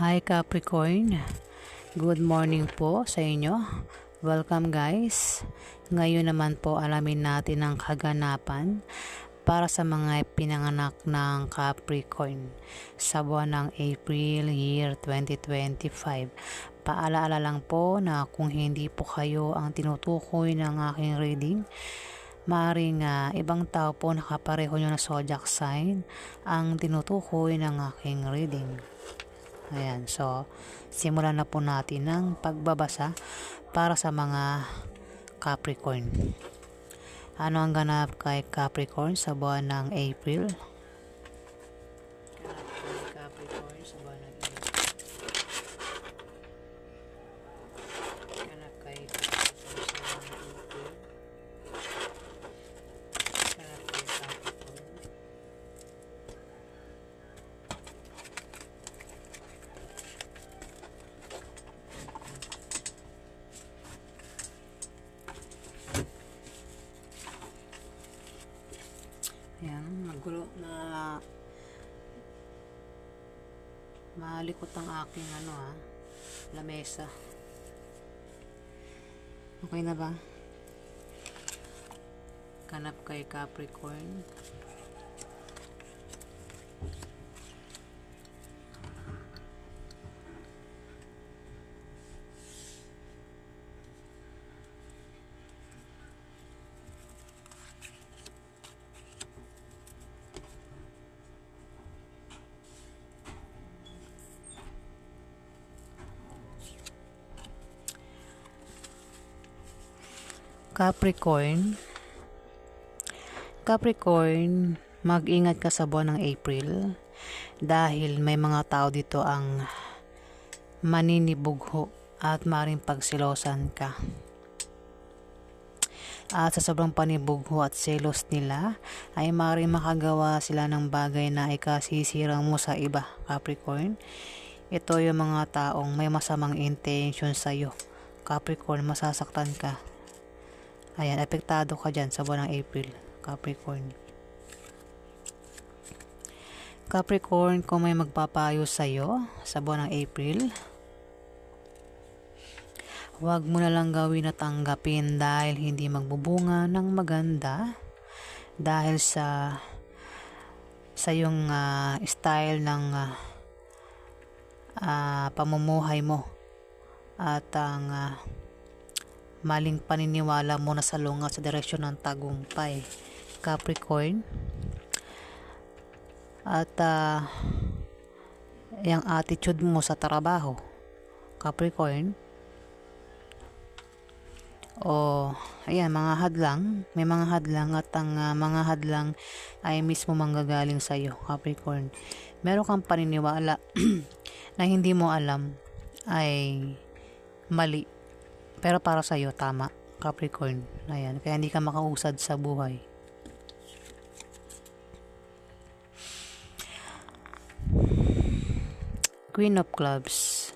Hi Capricorn, good morning po sa inyo. Welcome guys. Ngayon naman po alamin natin ang kaganapan para sa mga pinanganak ng Capricorn sa buwan ng April year 2025. Paalaala lang po na kung hindi po kayo ang tinutukoy ng aking reading, maaaring ibang tao po nakapareho nyo na zodiac sign ang tinutukoy ng aking reading. Ayan, so simulan na po natin ang pagbabasa para sa mga Capricorn. Ano ang ganap kay Capricorn sa buwan ng April? Capricorn sa buwan ng April. Ganap kay Capricorn sa buwan ng April. Ganap kay Capricorn. Ayan, magulo na malikot ang aking lamesa. Okay na ba? Ganap kay Capricorn. Capricorn, mag-ingat ka sa buwan ng April dahil may mga tao dito ang maninibugho at maring pagsilosan ka. At sa sobrang panibugho at selos nila ay maring makagawa sila ng bagay na ikasisirang mo sa iba, Capricorn. Ito yung mga taong may masamang intention sa iyo, Capricorn. Masasaktan ka. Ayan, apektado ka dyan sa buwan ng April, Capricorn. Capricorn, kung may magpapayo sa'yo sa buwan ng April, huwag mo na lang gawin at tanggapin dahil hindi magbubunga ng maganda dahil sa yung style ng pamumuhay mo at ang maling paniniwala mo na salungat sa direksyon ng tagumpay, Capricorn. At yung attitude mo sa trabaho, Capricorn, ayan, mga hadlang, may mga hadlang at ang mga hadlang ay mismo manggagaling sa iyo, Capricorn. Meron kang paniniwala na hindi mo alam ay mali, pero para sa iyo tama, Capricorn. Ayan, kaya hindi ka makausad sa buhay. Queen of Clubs.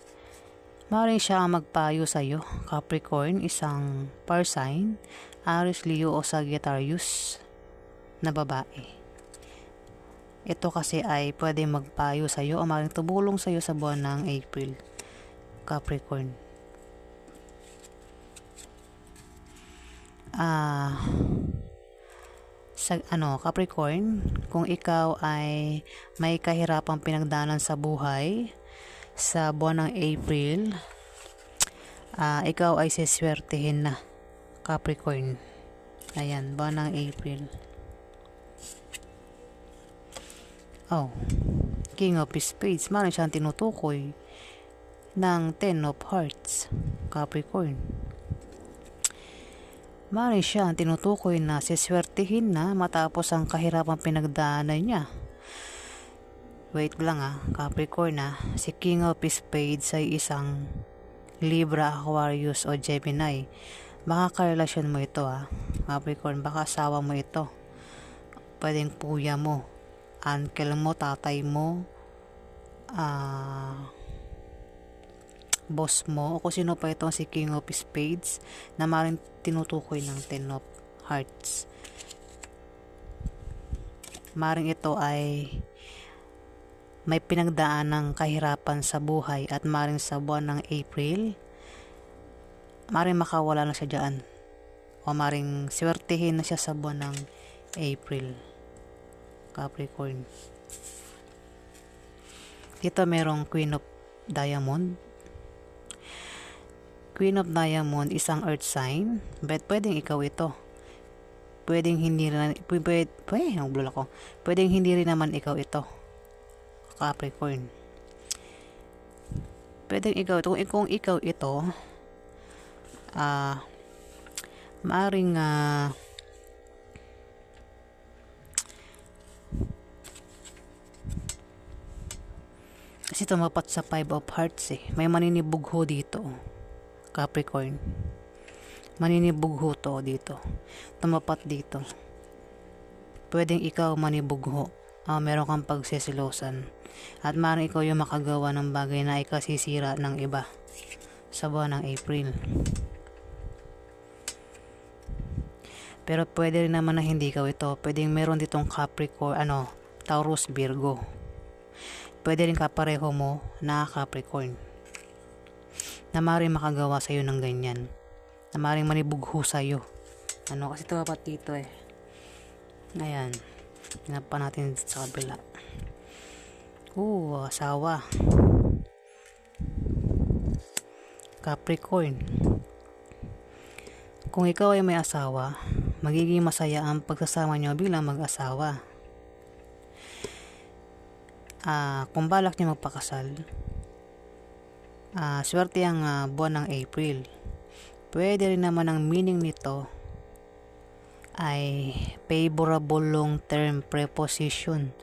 Maaaring siya ang magpayo sa iyo, Capricorn, isang fire sign, Aries, Leo o Sagittarius na babae. Ito kasi ay pwede magpayo sa iyo o maaaring tumulong sa iyo sa buwan ng April, Capricorn. Capricorn, kung ikaw ay may kahirapang pinagdaanan sa buhay sa buwan ng April, ikaw ay siswertehin na, Capricorn. Ayan, buwan ng April. King of Spades, maaaring siyang tinutukoy ng Ten of Hearts, Capricorn. Maaaring siya ang tinutukoy na siswertihin na matapos ang kahirapang pinagdaanan niya. Wait lang Capricorn si King of Spades ay isang Libra, Aquarius o Gemini. Baka karelasyon mo ito Capricorn, baka asawa mo ito. Pwedeng kuya mo, uncle mo, tatay mo, boss mo, o kung sino pa itong si King of Spades na maaaring tinutukoy ng Ten of Hearts. Maaaring ito ay may pinagdaan ng kahirapan sa buhay at maring sa buwan ng April, maring makawala na siya dyan. O maring swertihin na siya sa buwan ng April. Capricorn. Dito merong Queen of Diamond. Queen of Diamond, isang earth sign, but pwedeng ikaw ito. Pwedeng hindi rin, pwedeng hindi rin naman ikaw ito. Capricorn. Pwedeng ikaw ito. Kung ikaw ito, maaring kasi tumapat sa 5 of hearts eh. May maninibugho dito. Capricorn. Maninibugho to dito. Tumapat dito. Pwedeng ikaw manibugho. Meron kang pagsisilosan. At maaaring ikaw yung makagawa ng bagay na ikasisira ng iba sa buwan ng April. Pero pwede rin naman na hindi ikaw ito. Pwedeng meron ditong Capricorn, Taurus, Virgo. Pwede rin kapareho mo na Capricorn. Na maaaring makagawa sa'yo ng ganyan. Na maaaring manibugho sa'yo. Kasi tumapat dito eh. Ayan. Tingnan pa natin sa kabila. Asawa. Capricorn. Kung ikaw ay may asawa, magiging masaya ang pagsasama nyo bilang mag-asawa. Kung balak nyo magpakasal, swerte ang buwan ng April. Pwede rin naman ang meaning nito ay favorable long-term preposition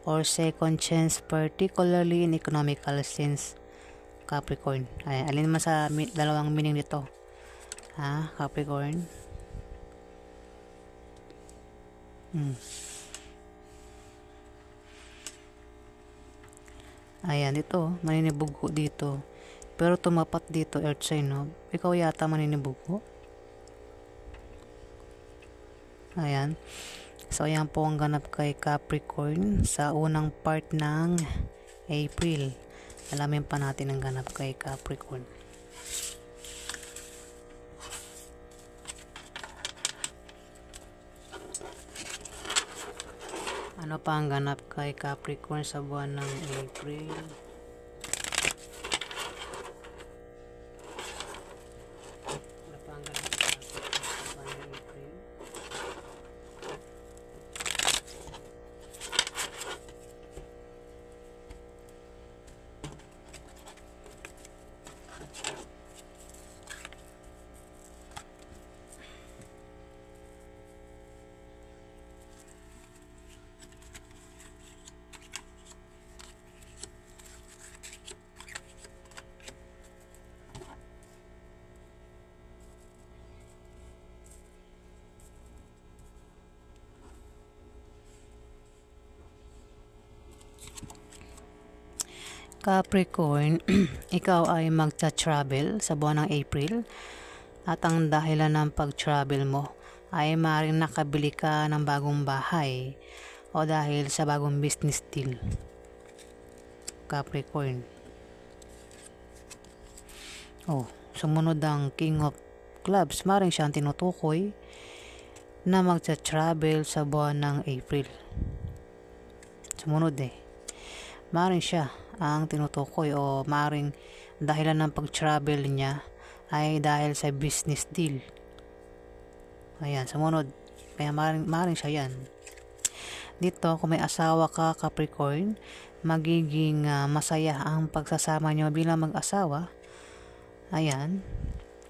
or second chance, particularly in economical sense. Capricorn. Alin naman sa dalawang meaning nito? Capricorn. Ayan, ito, maninibugho dito. Pero tumapat dito, earth sign, no? Ikaw yata maninibugho. Ayan. So, ayan po ang ganap kay Capricorn sa unang part ng April. Alamin pa natin ang ganap kay Capricorn. Ano pa ang ganap kay Capricorn sa buwan ng April? Ano pa ang ganap kay Capricorn sa buwan ng April? Capricorn, ikaw ay magta-travel sa buwan ng April at ang dahilan ng pag-travel mo ay maaaring nakabili ka ng bagong bahay o dahil sa bagong business deal. Capricorn. Sumunod ang King of Clubs. Maaaring siya ang tinutukoy na magta-travel sa buwan ng April. Sumunod maaaring siya ang tinutukoy o maaaring dahilan ng pag-travel niya ay dahil sa business deal. Ayan, sumunod. Kaya maaaring siya yan. Dito, kung may asawa ka, Capricorn, magiging masaya ang pagsasama nyo bilang mag-asawa. Ayan.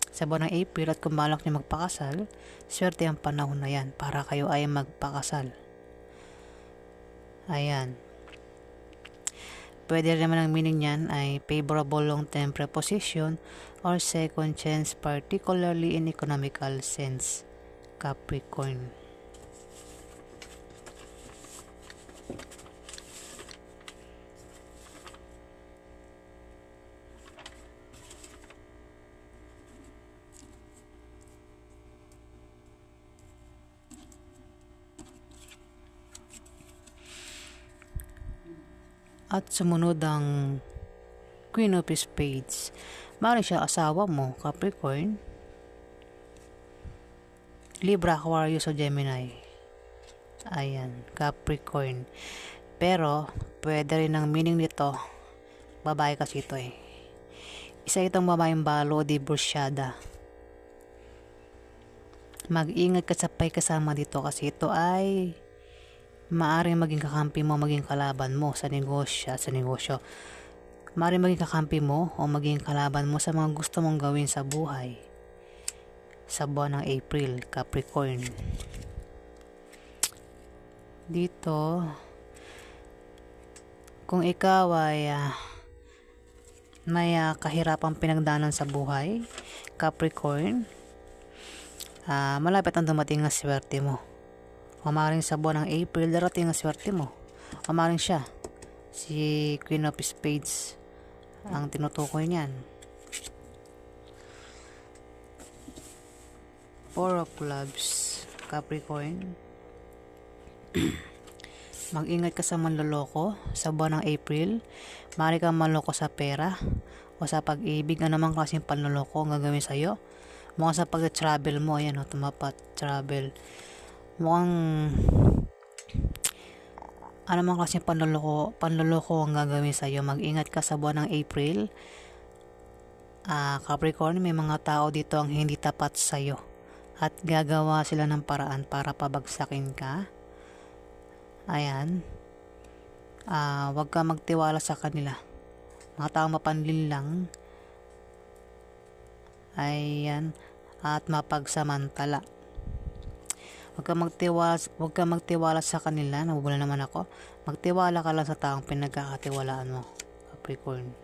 Sa buwan ng April at kung balak nyo magpakasal, swerte ang panahon na yan para kayo ay magpakasal. Ayan. Pwede naman ang meaning niyan ay favorable long-term preposition or second chance, particularly in economical sense. Capricorn. At sumunod ang Queen of Spades. Maaaring siya asawa mo, Capricorn, Libra, Aquarius o Gemini. Ayan, Capricorn. Pero, pwede rin ang meaning nito, babae kasi ito eh. Isa itong babaeng balo o divorsyada. Mag-ingat ka sa kasama dito kasi ito ay maaaring maging kakampi mo, maging kalaban mo sa negosyo. Maaaring maging kakampi mo o maging kalaban mo sa mga gusto mong gawin sa buhay. Sa buwan ng April, Capricorn. Dito, kung ikaw ay may kahirapang pinagdaanan sa buhay, Capricorn, malapit ang dumating ang swerte mo. O maaaring sa buwan ng April darating ang swerte mo. O maaaring siya, si Queen of Spades ang tinutukoy niyan. Four of Clubs, Capricorn. Mag-ingat ka sa manloloko sa buwan ng April. Maaari kang manloko sa pera o sa pag-ibig. Ano naman klaseng panloloko ang gagawin sa'yo. Mukhang sa pag-travel mo, ayan o, tumapat, travel. Mukhang ano man klaseng panloloko ang gagawin sa'yo. Mag-ingat ka sa buwan ng April. Capricorn, may mga tao dito ang hindi tapat sa'yo at gagawa sila ng paraan para pabagsakin ka. Ayan. Huwag ka magtiwala sa kanila. Mga tao mapanlin lang. Ayan. At mapagsamantala. Huwag ka magtiwala sa kanila. Nabubula naman ako. Magtiwala ka lang sa taong pinagkakatiwalaan mo, Capricorn.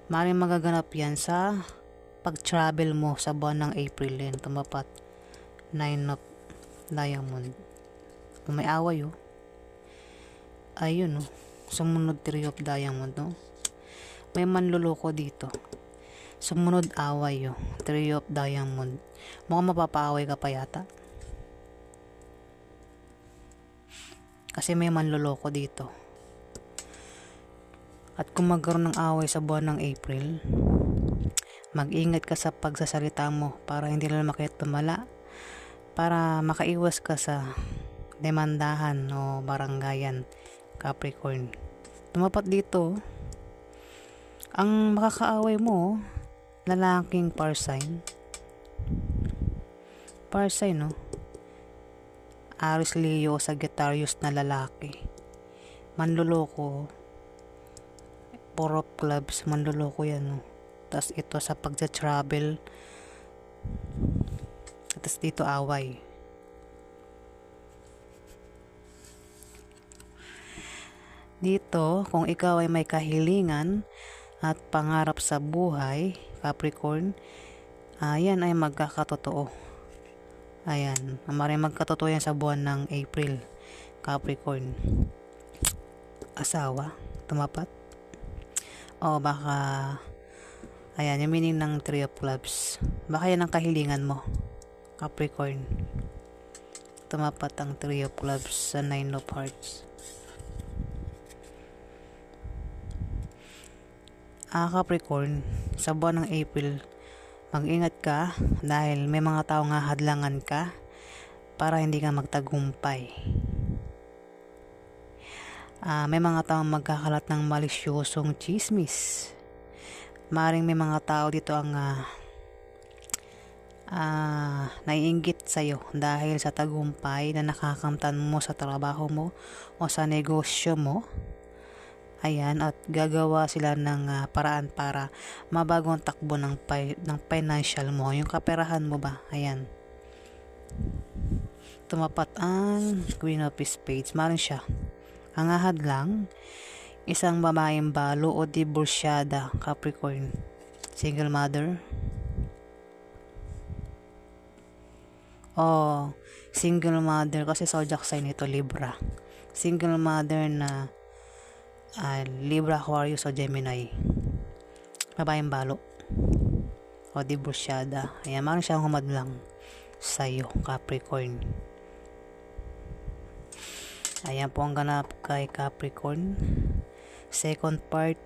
Maaaring magaganap yan sa pag-travel mo sa buwan ng April din. Tumapat. 9 of Diamond. May away oh. Ayun oh. Sumunod 3 of Diamond no. May manluloko dito. Sumunod away oh. 3 of Diamond. Mukhang mapapaaway ka pa yata. Kasi may manluloko dito. At kung magkaroon ng away sa buwan ng April, mag-ingat ka sa pagsasalita mo para hindi lang makit tumala. Para makaiwas ka sa demandahan o baranggayan, Capricorn. Tumapat dito, ang makakaaway mo, lalaking fire sign. Fire sign, no? Aries, Leo, Sagittarius na lalaki. Manluloko. Four of Clubs, manluloko yan, no? Tapos ito sa pagsa-travel. Tapos dito away. Dito, kung ikaw ay may kahilingan at pangarap sa buhay, Capricorn, yan ay magkakatotoo. Ayan, maaaring magkatotoo yan sa buwan ng April, Capricorn. Asawa, tumapat. O baka, ayan, yung meaning ng 3 of Clubs. Baka yan ang kahilingan mo, Capricorn. Tumapat ang 3 of Clubs sa 9 of Hearts. Capricorn, sa buwan ng April, mag-ingat ka dahil may mga tao nga hadlangan ka para hindi ka magtagumpay. May mga tao magkakalat ng malisyosong chismis. Maring may mga tao dito ang naiinggit sa'yo dahil sa tagumpay na nakakamtan mo sa trabaho mo o sa negosyo mo. Ayan, at gagawa sila ng paraan para mabagong takbo ng financial mo, yung kaperahan mo ba. Ayan, tumapat ang Queen of Spades. Maroon siya ang ahad lang, isang babaeng balo o divorsyada, Capricorn. Single mother. Single mother kasi zodiac sign ito, Libra. Single mother na Libra, Aquarius o Gemini. Babaeng balo o divorsyada. Ayan, maaaring siyang humadlang sa'yo, Capricorn. Ayan po ang ganap kay Capricorn second part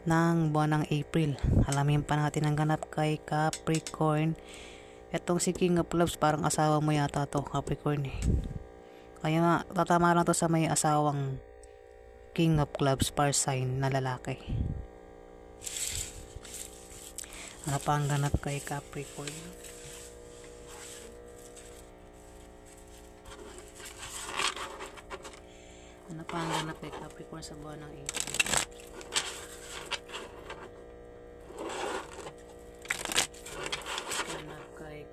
ng buwan ng April. Alamin pa natin ang ganap kay Capricorn. Etong si King of Clubs, parang asawa mo yata to, Capricorn eh. Kaya nga, tatama lang to sa may asawang King of Clubs, par sign na lalaki. Ano pa ang ganap kay Capricorn? Ano pa ang ganap kay Capricorn sa buwan ng April? Ganap kay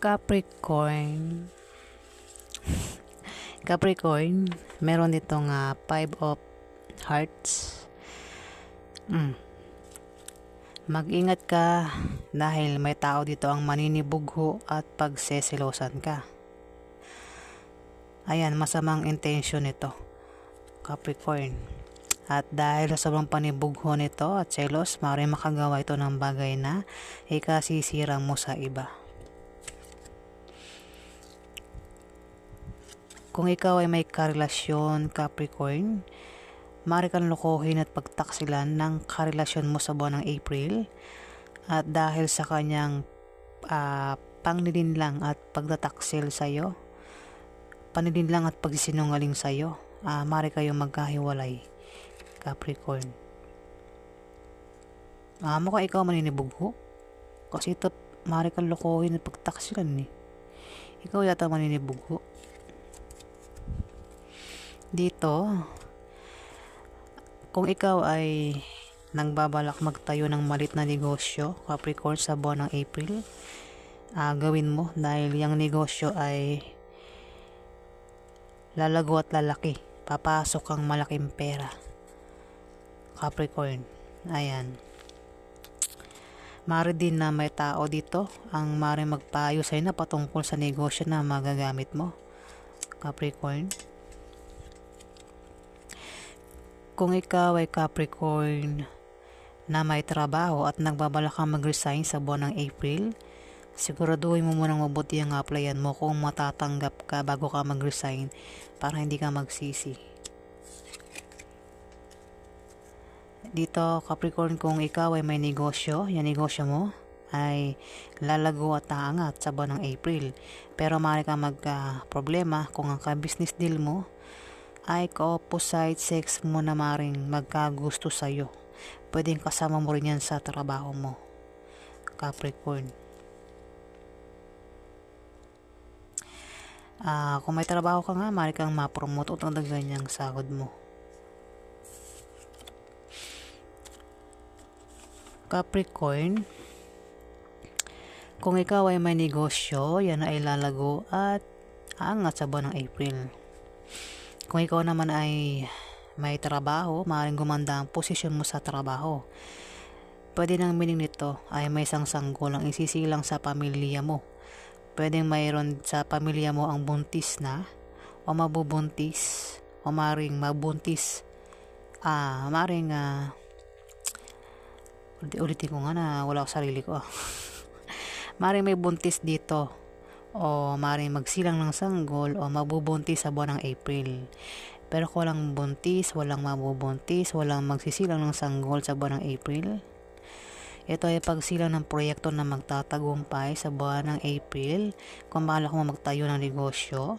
Capricorn. Capricorn, meron ditong five of hearts. Mag-ingat ka dahil may tao dito ang maninibugho at pagseselosan ka. Ayan, masamang intention nito, Capricorn. At dahil sa sobrang panibugho nito at selos, maaaring makagawa ito ng bagay na ikasisira mo sa iba. Kung ikaw ay may karelasyon, Capricorn, maaari kang lokohin at pagtaksilan ng karelasyon mo sa buwan ng April. At dahil sa kanyang pangnilinlang at pagtataksil sa'yo, panilinlang at pagsinungaling sa'yo, maaari kayong magkahiwalay, Capricorn. Mukhang ikaw maninibugho. Kasi ito, maaari kang lokohin at pagtaksilan eh. Ikaw yata maninibugho. Dito, kung ikaw ay nagbabalak magtayo ng malit na negosyo, Capricorn, sa buwan ng April, gawin mo dahil yung negosyo ay lalago at lalaki. Papasok ang malaking pera, Capricorn. Ayan. Maaari din na may tao dito ang maaari magpayo sa'yo na patungkol sa negosyo na magagamit mo, Capricorn. Kung ikaw ay Capricorn na may trabaho at nagbabalak kang mag-resign sa buwan ng April, siguraduhin mo munang mabuti ang applyan mo kung matatanggap ka bago ka mag-resign para hindi ka magsisi. Dito, Capricorn, kung ikaw ay may negosyo, yung negosyo mo ay lalago at aangat sa buwan ng April. Pero maaari ka magka-problema kung ang ka-business deal mo ay ka-opposite sex mo na maring magkagusto sa'yo. Pwedeng kasama mo rin yan sa trabaho mo, Capricorn. Kung may trabaho ka nga, maaari kang ma-promote o tagdagan yung sahod mo. Capricorn, kung ikaw ay may negosyo, yan ay lalago at aangat sa buwan ng April. Kung ikaw naman ay may trabaho, maaaring gumanda ang posisyon mo sa trabaho. Pwede nang meaning nito ay may isang sanggol ang isisilang sa pamilya mo. Pwedeng mayroon sa pamilya mo ang buntis na o mabubuntis o maaaring mabuntis. Ulitin ko nga na wala ko sarili ko. Maaaring may buntis dito o maaaring magsilang ng sanggol o mabubuntis sa buwan ng April. Pero kung walang buntis, walang mabubuntis, walang magsisilang ng sanggol sa buwan ng April, ito ay pagsilang ng proyekto na magtatagumpay sa buwan ng April. Kung balak mo magtayo ng negosyo,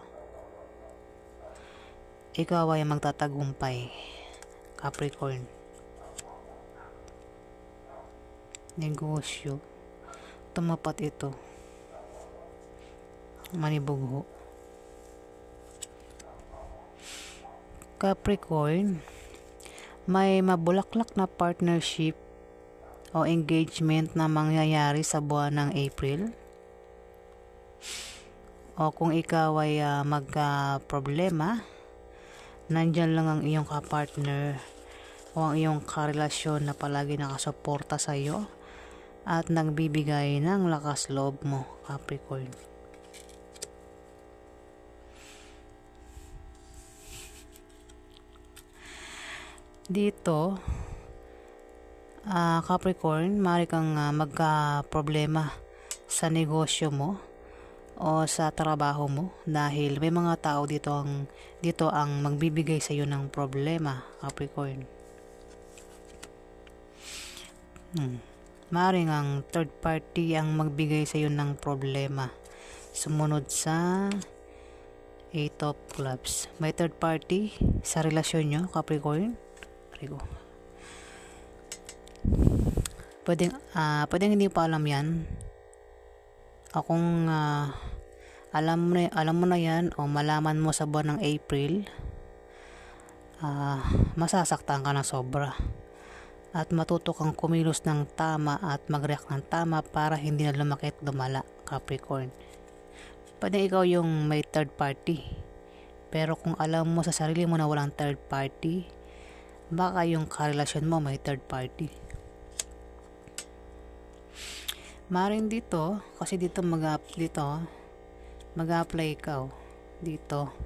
ikaw ay magtatagumpay, Capricorn. Negosyo, tumapat ito, manibugho. Capricorn, may mabulaklak na partnership o engagement na mangyayari sa buwan ng April. O kung ikaw ay magka-problema, nandyan lang ang iyong kapartner o ang iyong karelasyon na palagi nakasuporta sa iyo at nagbibigay ng lakas loob mo, Capricorn. Dito, Capricorn, maaari kang magka-problema sa negosyo mo o sa trabaho mo dahil may mga tao dito ang magbibigay sa iyo ng problema, Capricorn. Maaaring ang third party ang magbigay sa iyo ng problema. Sumunod sa 8 of Clubs. May third party sa relasyon nyo, Capricorn. Pwedeng hindi pa alam yan. O kung alam mo na yan o malaman mo sa buwan ng April, masasaktan ka ng sobra. At matuto kang kumilos ng tama at mag-react ng tama para hindi na lumaki at lumala, Capricorn. Pwede ikaw yung may third party. Pero kung alam mo sa sarili mo na walang third party, baka yung karelasyon mo may third party. Maring dito, kasi dito mag-apply ka dito.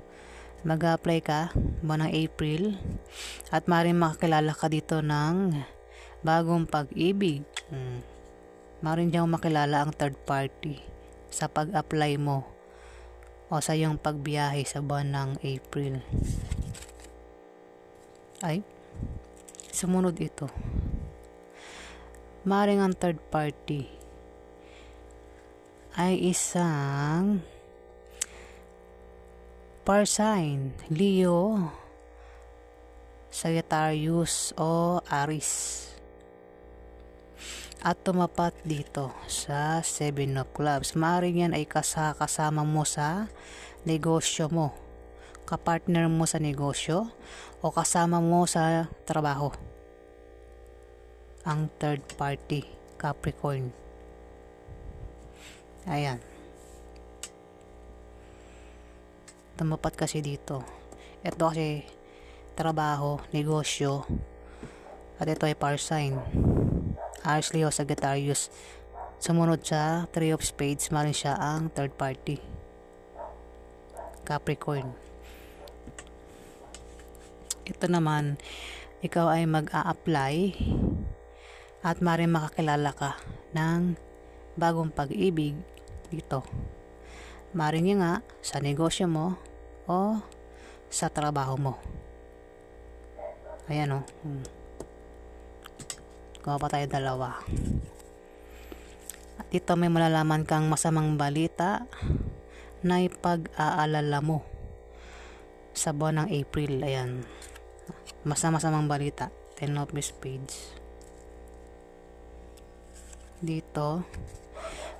Mag-apply ka buwan ng April at maring makakilala ka dito ng bagong pag-ibig. Maring diyang makilala ang third party sa pag-apply mo o sa iyong pagbiyahe sa buwan ng April. Ay, sumunod ito. Maring ang third party ay isang fire sign, Leo, Sagittarius o Aries. At tumapat dito sa 7 of Clubs. Maaaring yan ay kasama mo sa negosyo mo, kapartner mo sa negosyo o kasama mo sa trabaho. Ang third party, Capricorn. Ayan. Tumapat kasi dito. Ito kasi trabaho, negosyo, at ito ay fire sign, Aries, Leo, Sagittarius. Sumunod sa 3 of Spades, maaaring siya ang third party, Capricorn. Ito naman, ikaw ay mag-a-apply at maaaring makakilala ka ng bagong pag-ibig dito. Maaaring nga sa negosyo mo o sa trabaho mo. Ayan o. Gawa pa tayo dalawa. At dito may malalaman kang masamang balita na ipag-aalala mo sa buwan ng April. Ayan. Masamang balita. 10 of Spades. Dito,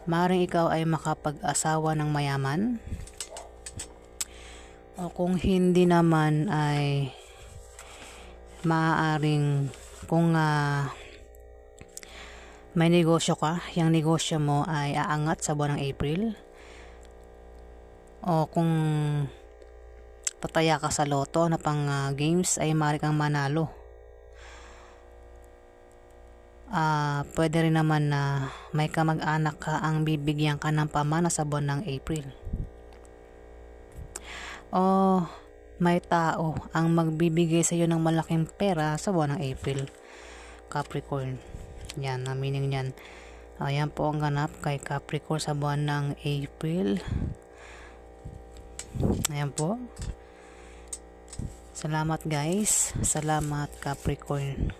maaaring ikaw ay makapag-asawa ng mayaman. O kung hindi naman ay maaaring kung may negosyo ka, yung negosyo mo ay aangat sa buwan ng April. O kung tataya ka sa loto na pang games ay maaari kang manalo. Pwede rin naman na may kamag-anak ka ang bibigyan ka ng pamana sa buwan ng April. O may tao ang magbibigay sa iyo ng malaking pera sa buwan ng April, Capricorn. Yan, ang meaning niyan. Ayan po ang ganap kay Capricorn sa buwan ng April. Ayan po. Salamat guys. Salamat Capricorn.